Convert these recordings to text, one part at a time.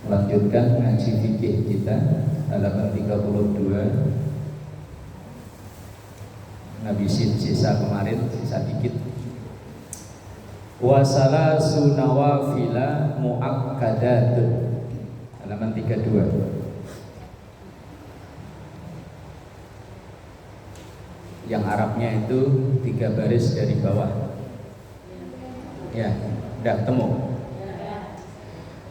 Melanjutkan ngaji fikih kita halaman 32. Ngabisin sisa kemarin, sisa dikit. Wasala sunawafila muakkadatun halaman 32. Yang Arabnya itu 3 baris dari bawah. Ya, udah ketemu.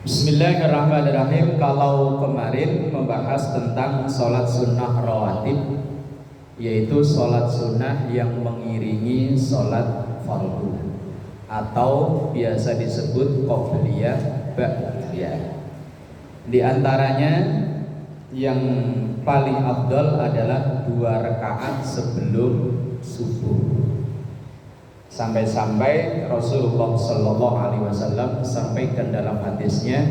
Bismillahirrahmanirrahim. Kalau kemarin membahas tentang sholat sunnah rawatib, yaitu sholat sunnah yang mengiringi sholat fardu atau biasa disebut qobliyah ba'diyah. Di antaranya yang paling afdal adalah 2 rakaat sebelum subuh. Sampai-sampai Rasulullah Shallallahu Alaihi Wasallam sampaikan dalam hadisnya,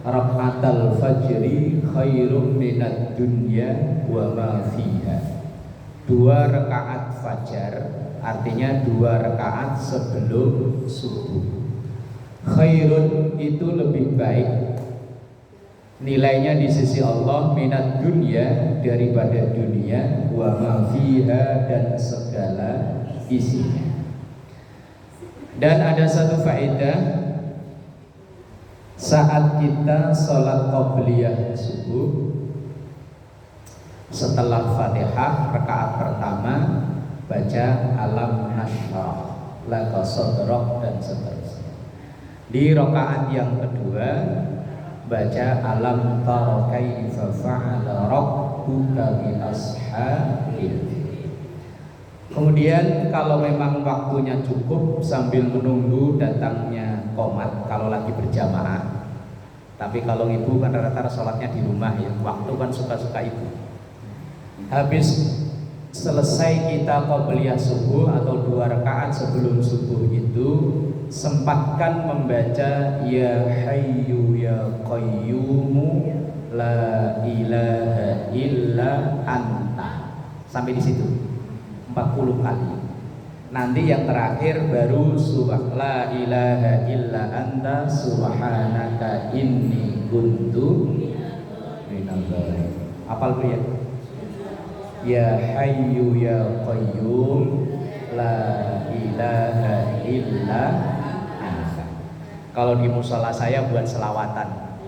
rakaatul fajri khairum minad dunya wa ma fiha. 2 rakaat fajar, artinya 2 rakaat sebelum subuh. Khairun itu lebih baik nilainya di sisi Allah, minad dunya, daripada dunia, wa ma fiha, dan segala isinya. Dan ada satu faedah, saat kita sholat qobliyah subuh, setelah Fatihah rakaat pertama baca alam nashrah laka sadrak dan seterusnya. Di rakaat yang kedua baca alam tara kaifa fa'ala rabbuka bi ashabil. Kemudian kalau memang waktunya cukup, sambil menunggu datangnya qomat kalau lagi berjamaah. Tapi kalau ibu kan rata-rata sholatnya di rumah ya, waktu kan suka-suka ibu. Habis selesai kita qobliyah subuh atau 2 rakaat sebelum subuh itu, sempatkan membaca ya hayyu ya qayyumu la ilaha illa anta sampai di situ 40 kali. Nanti yang terakhir baru la ilaha illa anta subhanaka inni kuntu minadh dhalimin. Hafal dulu ya. Ya hayyu ya qayyum la ilaha illa anta. Kalau di musola saya buat selawatan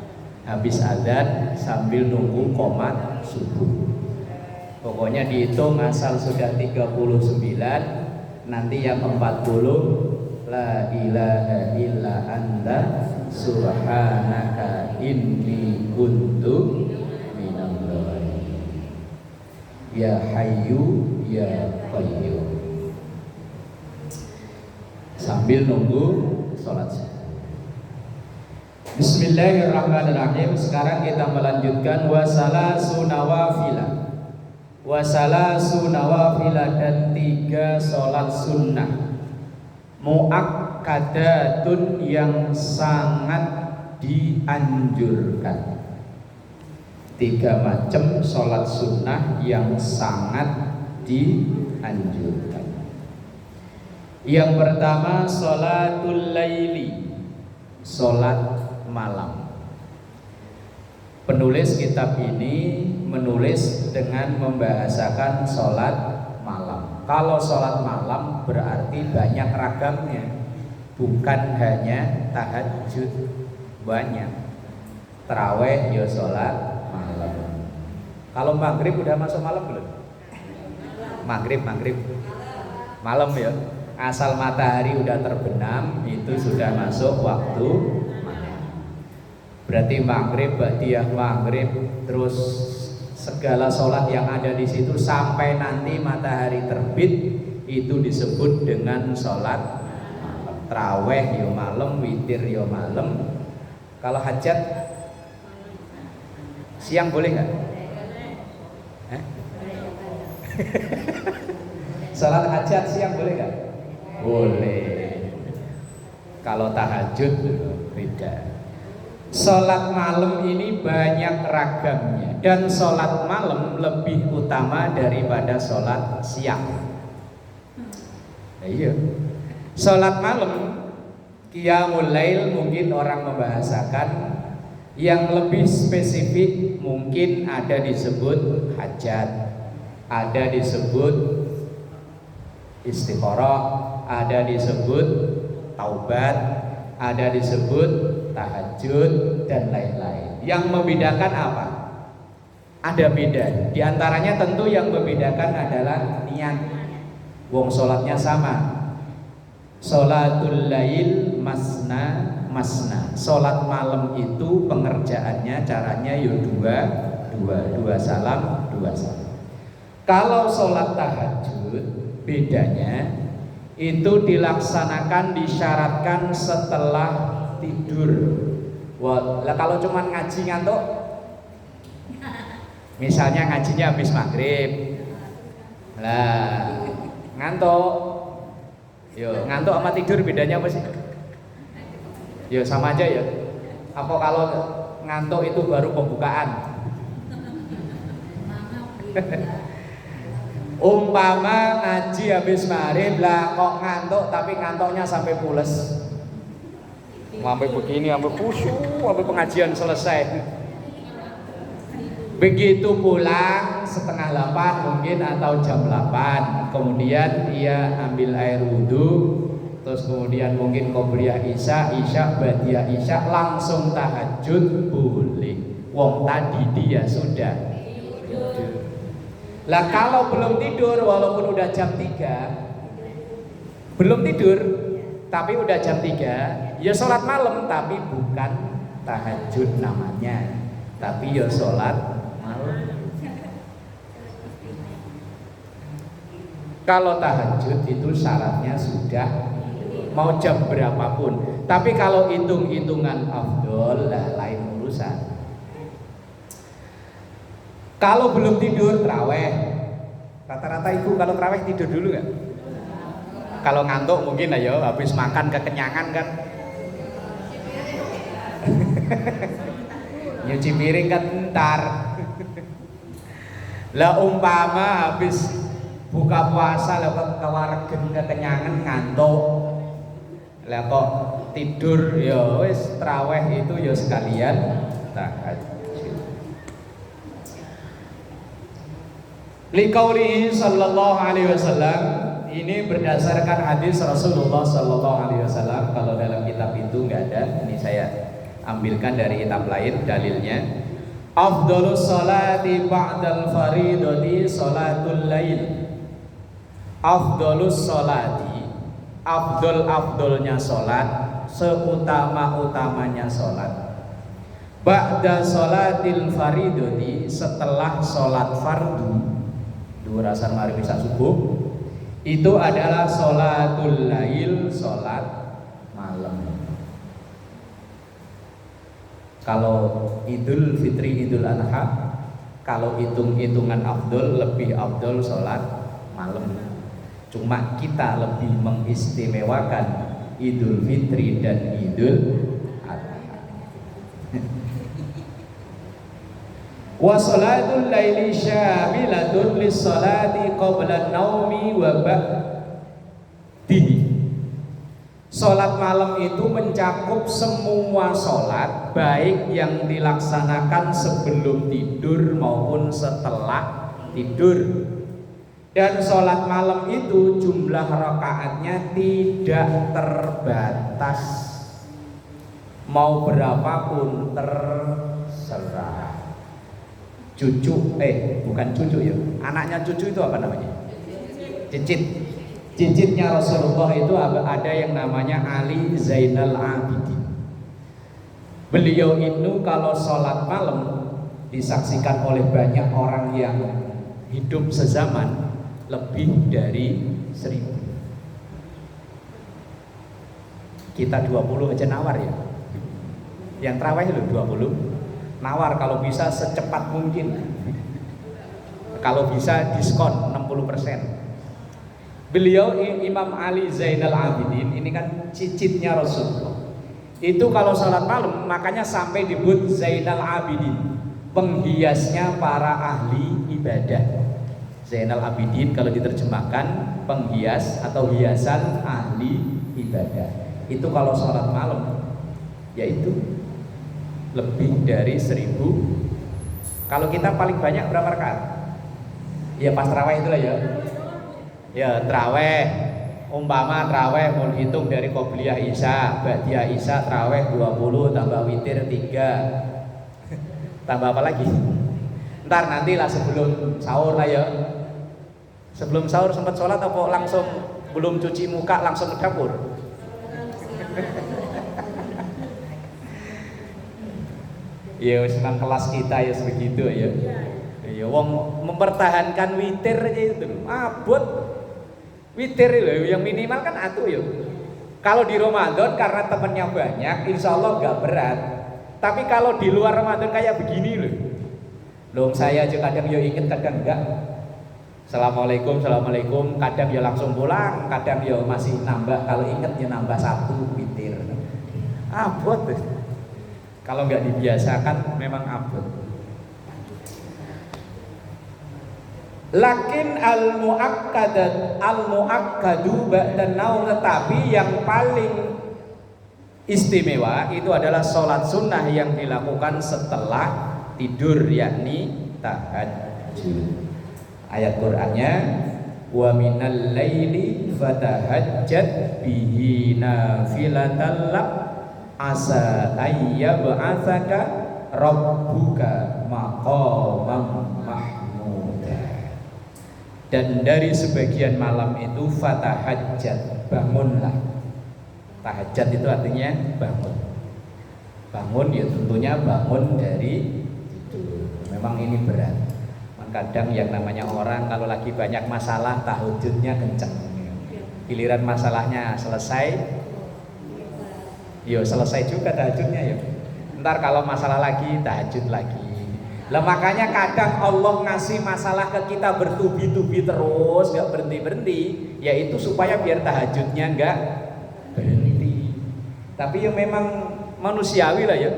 habis adzan sambil nunggu qomat subuh. Pokoknya dihitung asal sudah 39, nanti yang 40 la ilaha illa anta subhanaka inni kuntu minadh dhalimin. Ya hayyu ya qayyum, sambil nunggu sholat subuh. Bismillahirrahmanirrahim. Sekarang kita melanjutkan wasalasu nawafila. Wasalasu nawafila, dan 3 sholat sunnah muakkadatun yang sangat dianjurkan. 3 macam sholat sunnah yang sangat dianjurkan. Yang pertama sholatul laili, sholat malam. Penulis kitab ini menulis dengan membahasakan sholat malam. Kalau sholat malam berarti banyak ragamnya, bukan hanya tahajud, banyak. Taraweh ya sholat malam. Kalau maghrib udah masuk malam belum? Maghrib malam ya. Asal matahari udah terbenam itu sudah masuk waktu malam. Berarti maghrib, ba'diyah maghrib, terus segala sholat yang ada di situ sampai nanti matahari terbit itu disebut dengan sholat malam. Taraweh yo malam, witir yo malam. Kalau hajat siang boleh nggak? Sholat hajat siang boleh nggak? Boleh. Kalau tahajud beda. Sholat malam ini banyak ragamnya, dan sholat malam lebih utama daripada sholat siang. Iya. Sholat malam, qiyamul lail, mungkin orang membahasakan Yang lebih spesifik mungkin ada disebut hajat, ada disebut istikharah, ada disebut taubat, ada disebut tahajud dan lain-lain. Yang membedakan apa? Ada beda. Di antaranya tentu yang membedakan adalah niat. Wong sholatnya sama. Sholatul lail masna masna. Sholat malam itu pengerjaannya caranya ya dua salam. Kalau sholat tahajud bedanya itu dilaksanakan disyaratkan setelah tidur. Wah, kalau cuman ngaji ngantuk, misalnya ngajinya habis maghrib, lah ngantuk, yo ngantuk sama tidur bedanya apa sih? Yo sama aja ya. Apa kalau ngantuk itu baru pembukaan? Umpama ngaji habis maghrib lah kok ngantuk, tapi ngantuknya sampai pules, sampai begini, sampai khusyuk, sampai pengajian selesai. Begitu pulang setengah 8 mungkin atau jam 8, kemudian ia ambil air wudhu, terus kemudian mungkin qobliyah isya, ba'diyah isya, langsung tahajud boleh. Wong tadi dia sudah tidur. Lah kalau belum tidur, walaupun udah jam 3, belum tidur tapi udah jam 3, ya sholat malam tapi bukan tahajud namanya, tapi ya sholat malam. Kalau tahajud itu syaratnya sudah mau jam berapapun. Tapi kalau hitung-hitungan afdol lah lain urusan. Kalau belum tidur traweh, rata-rata ibu kalau traweh tidur dulu nggak? Kalau ngantuk mungkin ayo habis makan kekenyangan kan. Nyuci piring kan ntar. Lah umpama habis buka puasa lah kewaregen kekenyangan ngantuk. Lah kok tidur ya wis traweh itu ya sekalian tahajud. Liqaulihi sallallahu alaihi wasallam, ini berdasarkan hadis Rasulullah sallallahu alaihi wasallam. Kalau dalam kitab itu enggak ada, ini saya ambilkan dari kitab lain dalilnya. Afdhalus sholati ba'dal faridati sholatul lail. Afdhalus sholati, afdolnya sholat, seutama-utamanya sholat. Ba'da sholatil faridati, setelah sholat fardu, duhur asar maghrib isya subuh, itu adalah sholatul lail, sholat malam. Kalau Idul Fitri, Idul Adha, kalau hitung-hitungan afdol, lebih afdol sholat malam. Cuma kita lebih mengistimewakan Idul Fitri dan Idul Adha. Wa sholatul laili syamilatun lis sholati qabla naumi wa ba'dihi. Sholat malam itu mencakup semua sholat, baik yang dilaksanakan sebelum tidur maupun setelah tidur. Dan sholat malam itu jumlah rakaatnya tidak terbatas, mau berapapun terserah. Bukan cucu ya, anaknya cucu itu apa namanya? Cicitnya Rasulullah itu ada yang namanya Ali Zainal Abidin. Beliau itu kalau sholat malam disaksikan oleh banyak orang yang hidup sezaman, lebih dari 1000. Kita 20 aja nawar ya. Yang tarawih loh 20 nawar, kalau bisa secepat mungkin. Kalau bisa diskon 60%. Beliau Imam Ali Zainal Abidin ini kan cicitnya Rasulullah. Itu kalau sholat malam makanya sampai disebut Zainal Abidin, penghiasnya para ahli ibadah. Zainal Abidin kalau diterjemahkan penghias atau hiasan ahli ibadah. Itu kalau sholat malam, yaitu lebih dari 1000. Kalau kita paling banyak berapa rakaat? Ya pas taraweh itulah ya. Ya taraweh, umpama taraweh mau hitung dari qobliyah isya, ba'diyah isya, taraweh 20 tambah witir 3. Tambah apa lagi? Ntar nantilah sebelum sahur lah ya. Sebelum sahur sempat sholat apa langsung belum cuci muka langsung ke dapur? Ya senang kelas kita ya sebegitu ya. Ya wong mempertahankan witir aja itu abot. Witir loh yang minimal kan atuh ya. Kalau di Ramadan karena temennya banyak, insya Allah nggak berat. Tapi kalau di luar Ramadan kayak begini loh, saya aja kadang ya inget kadang enggak. Assalamualaikum, kadang ya langsung pulang, kadang ya masih nambah, kalau inget ya nambah 1 witir. Abot. Kalau nggak dibiasakan memang abot. Lakin al-muakkadu ba'dan naum, tetapi yang paling istimewa itu adalah sholat sunnah yang dilakukan setelah tidur, yakni tahajud. Ayat Qur'annya wa minal laili fatahajjat bihi nafilatan lak asa ayyab'atsaka rabbuka maqaman mahmuda. Dan dari sebagian malam itu fatahajjat, bangunlah. Tahajjud itu artinya bangun. Bangun ya tentunya bangun dari tidur. Memang ini berat. Kadang yang namanya orang kalau lagi banyak masalah tahajudnya kenceng, giliran masalahnya selesai, yo selesai juga tahajudnya ya. Ntar kalau masalah lagi tahajud lagi. Lah makanya kadang Allah ngasih masalah ke kita bertubi-tubi terus, nggak berhenti-berhenti, yaitu supaya biar tahajudnya nggak berhenti. Tapi ya memang manusiawi lah ya.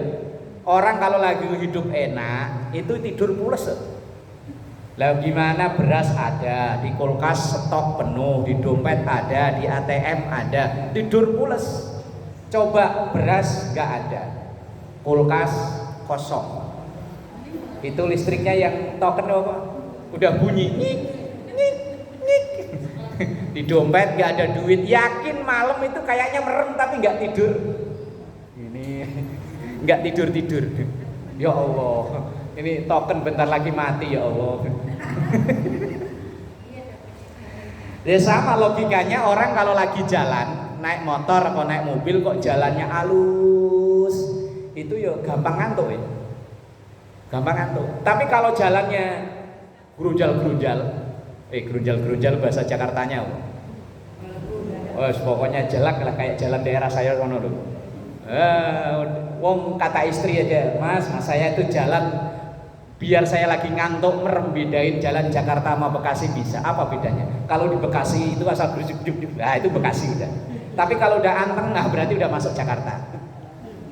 Orang kalau lagi hidup enak itu tidur pules. Lah gimana, beras ada, di kulkas stok penuh, di dompet ada, di ATM ada, tidur pules. Coba beras gak ada, kulkas kosong, itu listriknya yang token apa? Udah bunyi, nyik, nyik, nyik. Di dompet gak ada duit, yakin malam itu kayaknya merem tapi gak tidur. Ini gak tidur-tidur. Ya Allah, ini token bentar lagi mati ya Allah. Ya sama logikanya orang kalau lagi jalan naik motor atau naik mobil kok jalannya halus, itu ya gampang ngantuk ya. Gampang ngantuk. Tapi kalau jalannya gerunjal-gerunjal, gerunjal-gerunjal bahasa Jakartanya. Oh, pokoknya jelek lah kayak jalan daerah saya kono lho. Wong kata istri aja, mas saya itu jalan biar saya lagi ngantuk merem, bedain jalan Jakarta sama Bekasi bisa. Apa bedanya? Kalau di Bekasi itu asal gerujuk-gerujuk, nah itu Bekasi udah. Tapi kalau udah anteng, nah berarti udah masuk Jakarta.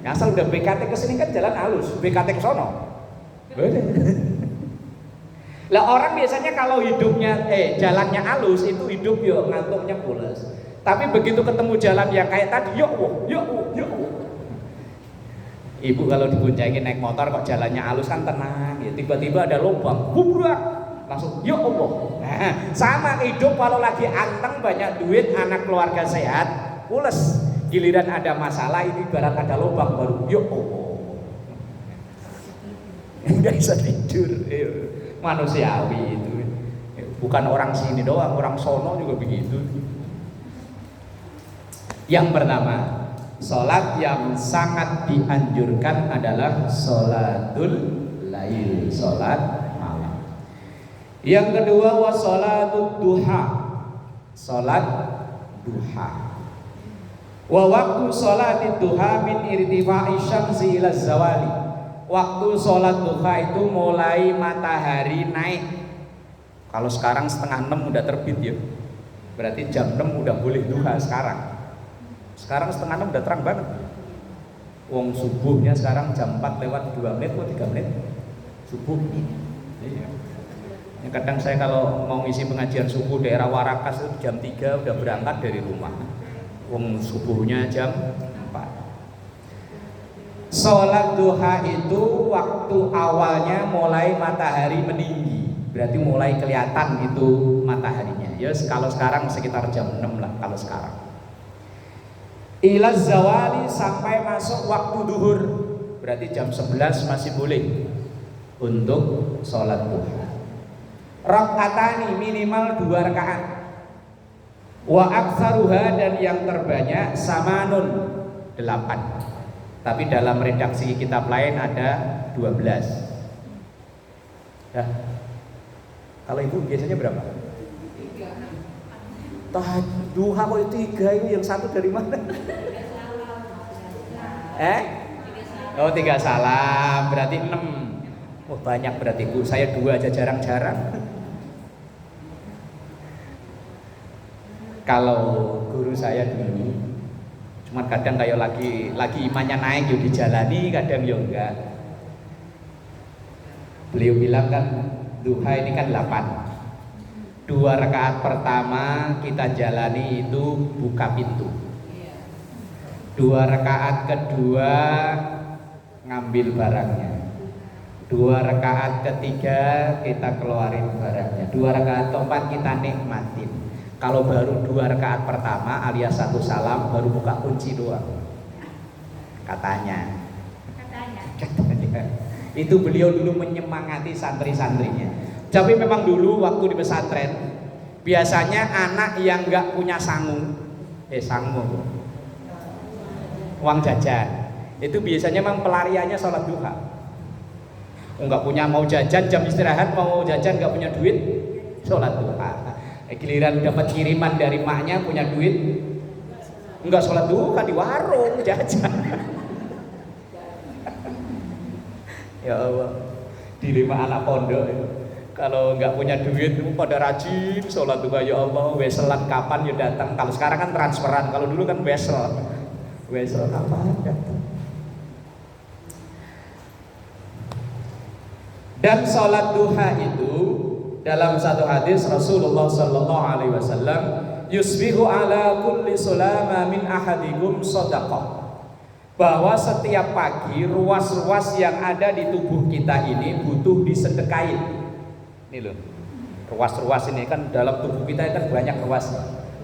Asal udah BKT ke sini kan jalan halus, BKT ke sono. Lah orang biasanya kalau hidupnya jalannya halus itu hidup yo ngantuknya pules. Tapi begitu ketemu jalan yang kayak tadi, yo. Ibu kalau diboncengin naik motor kok jalannya halus kan tenang ya, tiba-tiba ada lubang, bubrak, langsung ya Allah. Nah, sama hidup kalau lagi anteng banyak duit, anak keluarga sehat, pules. Giliran ada masalah ini ibarat ada lubang baru ya Allah. Nggak bisa tidur. Manusiawi itu. Bukan orang sini doang, orang sono juga begitu. Yang pertama, sholat yang sangat dianjurkan adalah sholatul lail, sholat malam. Yang kedua wassalatul duha, sholat duha. Wa waktu sholat duha min irtifa'i syamsi ila zawali. Waktu sholat duha itu mulai matahari naik. Kalau sekarang 5:30 udah terbit ya, berarti jam 6 udah boleh duha sekarang. Sekarang 5:30 udah terang banget. Wong subuhnya sekarang jam 4 lewat 2 menit atau 3 menit subuh. Iya. Ya, kadang saya kalau mau ngisi pengajian subuh daerah Warakas itu jam 3 udah berangkat dari rumah. Wong subuhnya jam 4. Sholat duha itu waktu awalnya mulai matahari meninggi, berarti mulai kelihatan itu mataharinya. Yes, kalau sekarang sekitar jam 6 lah kalau sekarang. Ila zawali sampai masuk waktu duhur, berarti jam 11 masih boleh untuk sholat duha. Rakaatani minimal 2 rakaat. Wa aktsaruha dan yang terbanyak samanun 8. Tapi dalam redaksi kitab lain ada 12. Ya. Kalau ibu biasanya berapa? 3. Duha kok itu 3, itu yang satu dari mana? Oh 3 salam, berarti 6. Oh banyak berarti Bu, saya 2 aja jarang-jarang. Kalau guru saya dulu, cuman kadang kayak lagi imannya naik yuk dijalani, kadang yuk enggak. Beliau bilang kan duha ini kan 8. 2 rakaat pertama kita jalani itu buka pintu. 2 rakaat kedua ngambil barangnya. 2 rakaat ketiga kita keluarin barangnya. 2 rakaat keempat kita nikmatin. Kalau baru 2 rakaat pertama alias 1 salam baru buka kunci doang. Katanya. Itu beliau dulu menyemangati santri-santrinya. Tapi memang dulu waktu di pesantren biasanya anak yang nggak punya uang jajan itu biasanya memang pelariannya sholat duha. Nggak punya mau jajan jam istirahat, mau jajan nggak punya duit, sholat duha. Giliran dapat kiriman dari maknya punya duit, enggak sholat duha di warung jajan. Ya Allah, dilema anak pondok itu. Kalau nggak punya duit pada rajin sholat duha. Ya Allah, weselan kapan ya datang. Kalau sekarang kan transferan, kalau dulu kan wesel kapan datang. Dan sholat duha itu dalam satu hadis Rasulullah sallallahu alaihi wasallam, yusbihu ala kulli sulama min ahadikum shadaqah. Bahwa setiap pagi ruas-ruas yang ada di tubuh kita ini butuh disedekain. Ini loh. Ruas-ruas ini kan dalam tubuh kita kan banyak ruas.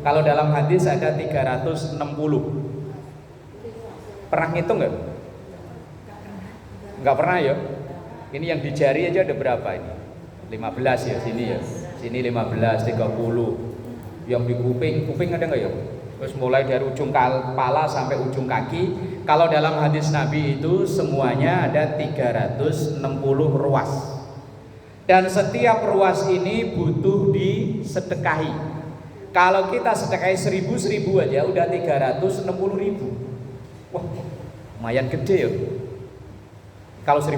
Kalau dalam hadis ada 360. Pernah ngitung enggak? Enggak pernah ya? Ini yang di jari aja ada berapa ini? 15 ya sini ya. Sini 15, 30. Yang di kuping ada enggak ya? Terus mulai dari ujung kepala sampai ujung kaki. Kalau dalam hadis Nabi itu semuanya ada 360 ruas. Dan setiap ruas ini butuh disedekahi. Kalau kita sedekahi 1000 aja udah 360.000. Wah, lumayan gede ya. Kalau 1000.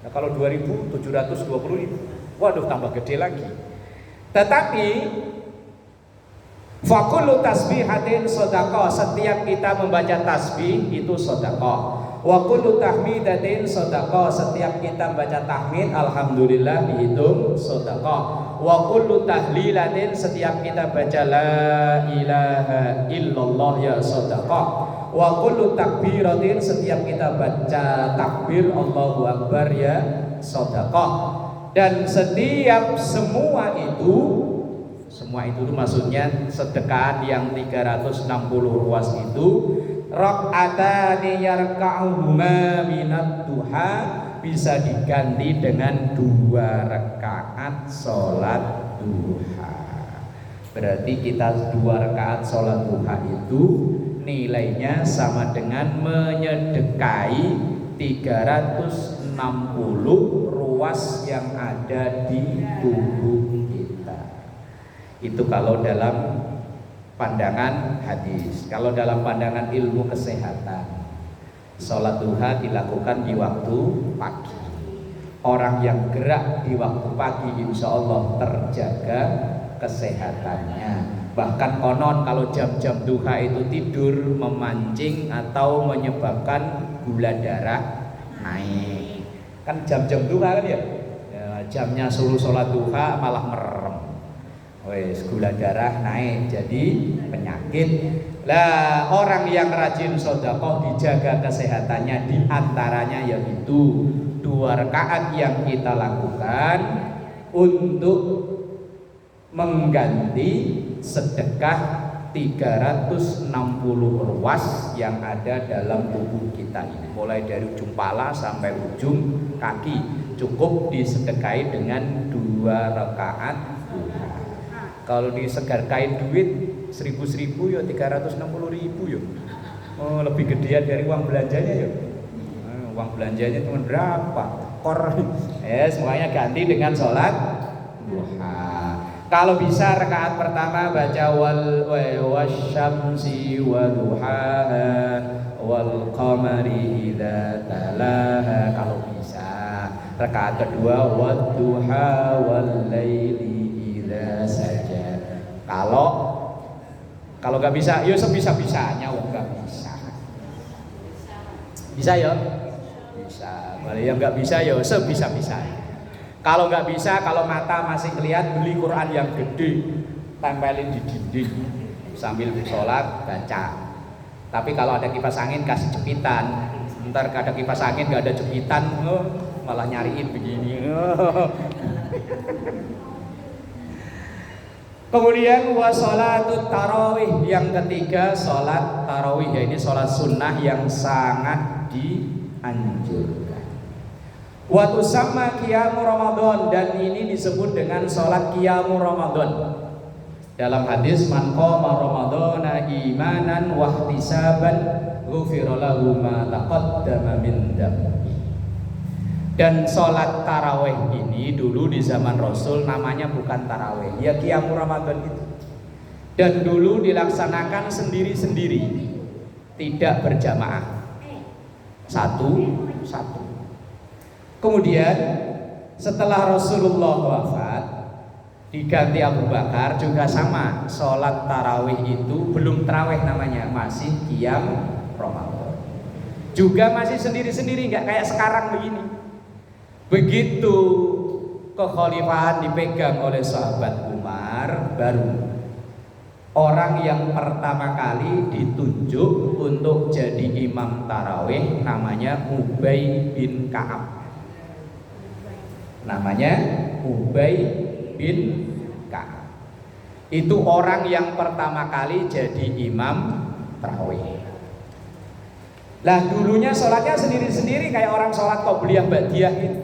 Nah, kalau 2.720.000, waduh tambah gede lagi. Tetapi Fakulu tasbihatin sodaqah, setiap kita membaca tasbih itu sodaqah. Wa kullu tahmidatin sodaqah, setiap kita membaca tahmid alhamdulillah dihitung sodaqah. Wa kullu tahlilatin, setiap kita baca la ilaha illallah ya sodaqah. Wa kullu takbiratin, setiap kita baca takbir Allahu Akbar ya sodaqah. Dan setiap semua itu maksudnya sedekah yang 360 ruas itu rak'atani yarka'uhuma minat duha, bisa diganti dengan 2 rakaat sholat duha. Berarti kita 2 rakaat sholat duha itu nilainya sama dengan menyedekahi 360 ruas yang ada di tubuh kita. Itu kalau dalam pandangan hadis. Kalau dalam pandangan ilmu kesehatan, sholat duha dilakukan di waktu pagi. Orang yang gerak di waktu pagi insya Allah terjaga kesehatannya. Bahkan konon kalau jam-jam duha itu tidur memancing atau menyebabkan gula darah naik. Kan jam-jam duha kan ya, jamnya suruh sholat duha malah merem. Wes gula darah naik jadi penyakit. Lah orang yang rajin sedekah dijaga kesehatannya, di antaranya yaitu 2 rakaat yang kita lakukan untuk mengganti sedekah 360 ruas yang ada dalam tubuh kita ini, mulai dari ujung pala sampai ujung kaki, cukup disedekahi dengan 2 rakaat duha. Kalau disedekahi duit 1000 ya 360.000 ya. Oh, lebih gedean dari uang belanjanya ya. Uang belanjanya cuma berapa? Semuanya ganti dengan sholat duha. Kalau bisa rakaat pertama baca wal wasyamsi waduhaha wal qamari idza talaha, kalau bisa. Rakaat kedua wadduha wal laili idza saja. Kalau nggak bisa, ya sebisa-bisanya. Nggak bisa. Bisa ya? Bisa. Kalau yang nggak bisa ya sebisa-bisanya. Kalau nggak bisa, kalau mata masih kelihatan, beli Quran yang gede, tempelin di dinding sambil sholat baca. Tapi kalau ada kipas angin kasih jepitan. Ntar ada kipas angin nggak ada jepitan, malah nyariin begini. Kemudian wassalatut tarawih, yang ketiga sholat tarawih, ya ini sholat sunnah yang sangat dianjurkan. Wa tusamma qiyamu Ramadan, dan ini disebut dengan sholat qiyamu Ramadan. Dalam hadis man qama ramadhana imanan wa ihtisaban ghufira lahu ma taqaddama min dhanbi. Dan sholat taraweh ini dulu di zaman Rasul namanya bukan taraweh, ya qiyamu Ramadan itu. Dan dulu dilaksanakan sendiri-sendiri, tidak berjamaah, satu. Kemudian setelah Rasulullah wafat diganti Abu Bakar, juga sama, sholat tarawih itu belum tarawih namanya, masih qiyam Ramadan. Juga masih sendiri-sendiri, nggak kayak sekarang begini. Begitu kekhalifahan dipegang oleh sahabat Umar, baru orang yang pertama kali ditunjuk untuk jadi imam tarawih namanya Ubay bin Ka'ab. Namanya Ubay bin Ka'ab. Itu orang yang pertama kali jadi imam tarawih. Lah dulunya sholatnya sendiri-sendiri kayak orang sholat qobliyah ba'diyah gitu.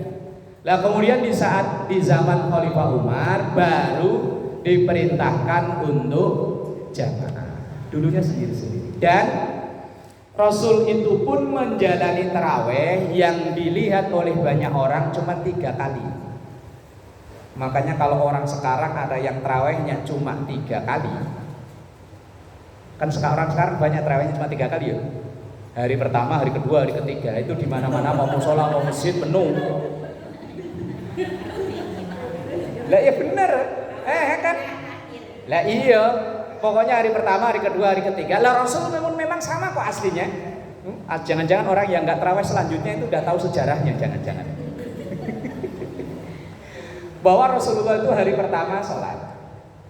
Lah kemudian di zaman Khalifah Umar baru diperintahkan untuk jamaah. Dulunya sendiri-sendiri. Dan Rasul itu pun menjalani taraweh yang dilihat oleh banyak orang cuma 3 kali. Makanya kalau orang sekarang ada yang tarawehnya cuma 3 kali. Kan sekarang banyak tarawehnya cuma 3 kali ya. Hari pertama, hari kedua, hari ketiga itu di mana-mana mau musola mau masjid penuh. Lah iya bener, kan? Lah iya, pokoknya hari pertama, hari kedua, hari ketiga. Lah Rasul memang sama kok aslinya. Jangan-jangan orang yang nggak tarawih selanjutnya itu udah tahu sejarahnya, jangan-jangan. Bahwa Rasulullah itu hari pertama sholat,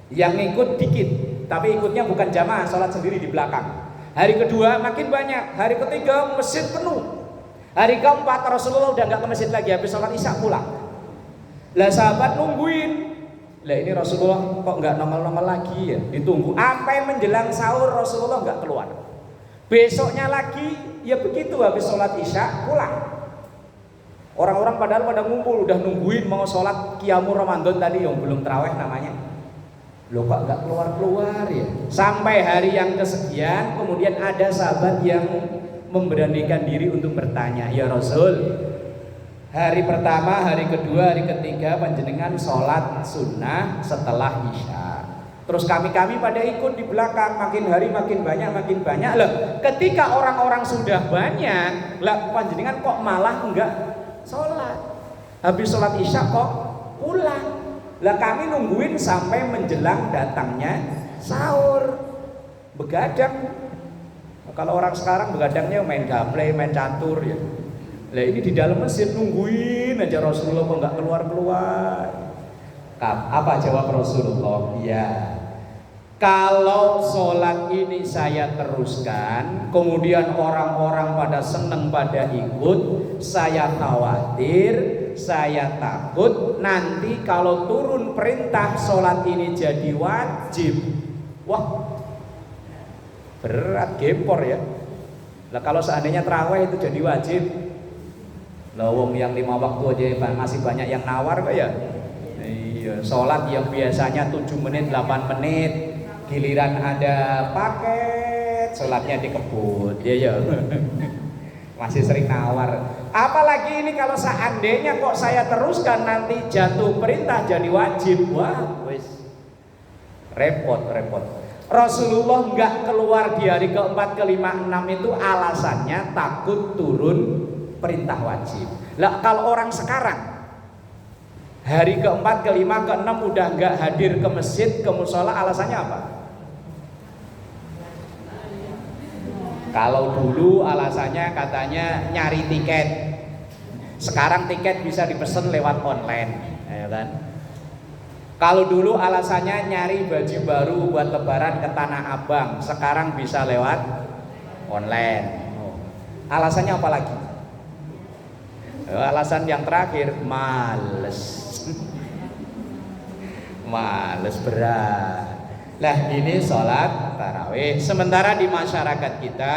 yang ngikut dikit, tapi ikutnya bukan jamaah, sholat sendiri di belakang. Hari kedua makin banyak, hari ketiga masjid penuh. Hari keempat Rasulullah udah nggak ke masjid lagi, habis sholat isya pulang. Lah sahabat nungguin. Lah ini Rasulullah kok nggak nongol-nongol lagi ya? Ditunggu sampai menjelang sahur Rasulullah nggak keluar. Besoknya lagi ya begitu, habis sholat isya pulang. Orang-orang padahal pada ngumpul udah nungguin mau sholat qiyamu Ramadan tadi yang belum taraweh namanya. Loh kok nggak keluar-keluar ya? Sampai hari yang kesekian kemudian ada sahabat yang memberanikan diri untuk bertanya, ya Rasul, hari pertama, hari kedua, hari ketiga panjenengan sholat sunnah setelah isya. Terus kami pada ikut di belakang, makin hari makin banyak loh. Ketika orang-orang sudah banyak, lah panjenengan kok malah enggak sholat? Habis sholat isya kok pulang? Lah kami nungguin sampai menjelang datangnya sahur, begadang. Kalau orang sekarang begadangnya main gaple, main catur ya. Lah ini di dalam masjid nungguin aja Rasulullah kok nggak keluar-keluar. Apa jawab Rasulullah? Ya, Kalau sholat ini saya teruskan, kemudian orang-orang pada seneng pada ikut, saya khawatir, saya takut nanti kalau turun perintah sholat ini jadi wajib. Wah, berat, gempor ya. Lah kalau seandainya tarawih itu jadi wajib, lah wong yang 5 waktu aja masih banyak yang nawar kok ya. Iya, sholat yang biasanya 7 menit, 8 menit, giliran ada paket sholatnya dikebut, ya. Masih sering nawar. Apalagi ini kalau seandainya kok saya teruskan nanti jatuh perintah jadi wajib, wah, wis repot. Rasulullah nggak keluar di hari keempat, kelima, enam itu alasannya takut turun perintah wajib. Lah kalau orang sekarang hari keempat, kelima, keenam udah nggak hadir ke masjid, ke musola, alasannya apa? Kalau dulu alasannya katanya nyari tiket. Sekarang tiket bisa dipesan lewat online, ya kan? Kalau dulu alasannya nyari baju baru buat lebaran ke Tanah Abang, sekarang bisa lewat online. Alasannya apa lagi? Alasan yang terakhir, males. Males, berat. Nah ini sholat tarawih. Sementara di masyarakat kita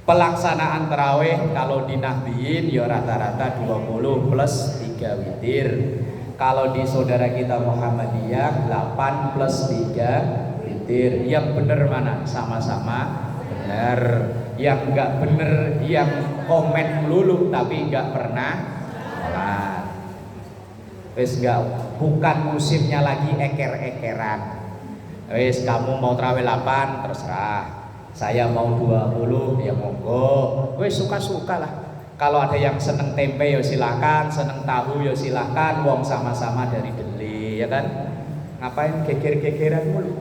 pelaksanaan tarawih kalau di Nahdiyin ya rata-rata 20 plus 3 witir. Kalau di saudara kita Muhammadiyah 8 plus 3 witir. Yang benar mana? Sama-sama benar. Yang enggak benar yang komen melulu tapi enggak pernah sholat. Wis enggak, bukan musimnya lagi eker-ekeran. Wis kamu mau tarawih 8 terserah. Saya mau 20 ya monggo. Wis suka-suka lah. Kalau ada yang seneng tempe ya silakan, seneng tahu ya silakan, wong sama-sama dari Deli, ya kan? Ngapain geger-gegeran mulu?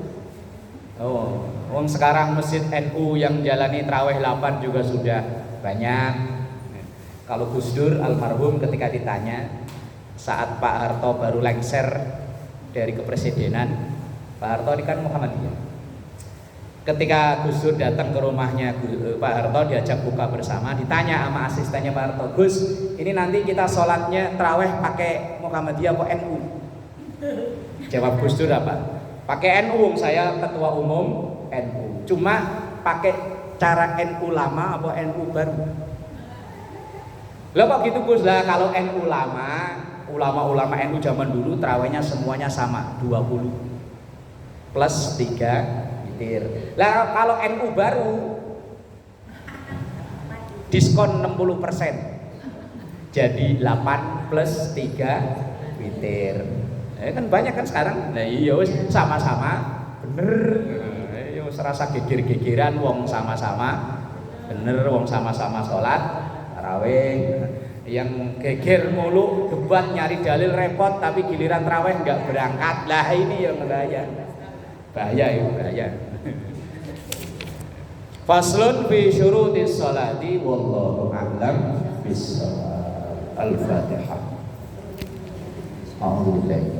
Oh, wong sekarang masjid NU yang jalani tarawih 8 juga sudah banyak. Kalau Gus Dur almarhum ketika ditanya saat Pak Harto baru lengser dari kepresidenan, Pak Harto ini kan Muhammadiyah. Ketika Gus Dur datang ke rumahnya Pak Harto diajak buka bersama, ditanya sama asistennya Pak Harto, Gus, ini nanti kita sholatnya tarawih pakai Muhammadiyah apa NU? Jawab Gus Dur apa? Pakai NU, saya ketua umum NU. Cuma pakai cara NU lama apa NU baru? Lah kok gitu Gus? Lah kalau NU lama, ulama-ulama NU zaman dulu tarawihnya semuanya sama 20 plus 3 witir. Lah kalau NU baru diskon 60%, jadi 8 plus 3 witir. Kan banyak kan sekarang. Nah iya wis sama-sama bener. Ya wis rasa geger-gegeran, wong sama-sama bener, wong sama-sama sholat tarawih. Yang geger mulu debat nyari dalil repot, tapi giliran tarawih nggak berangkat. Lah ini yang bahaya. Bahaya itu bahaya. Faslun fi syurutis sholati wallahu a'lam bis-shawab. Al-Fatihah. A'udzu billahi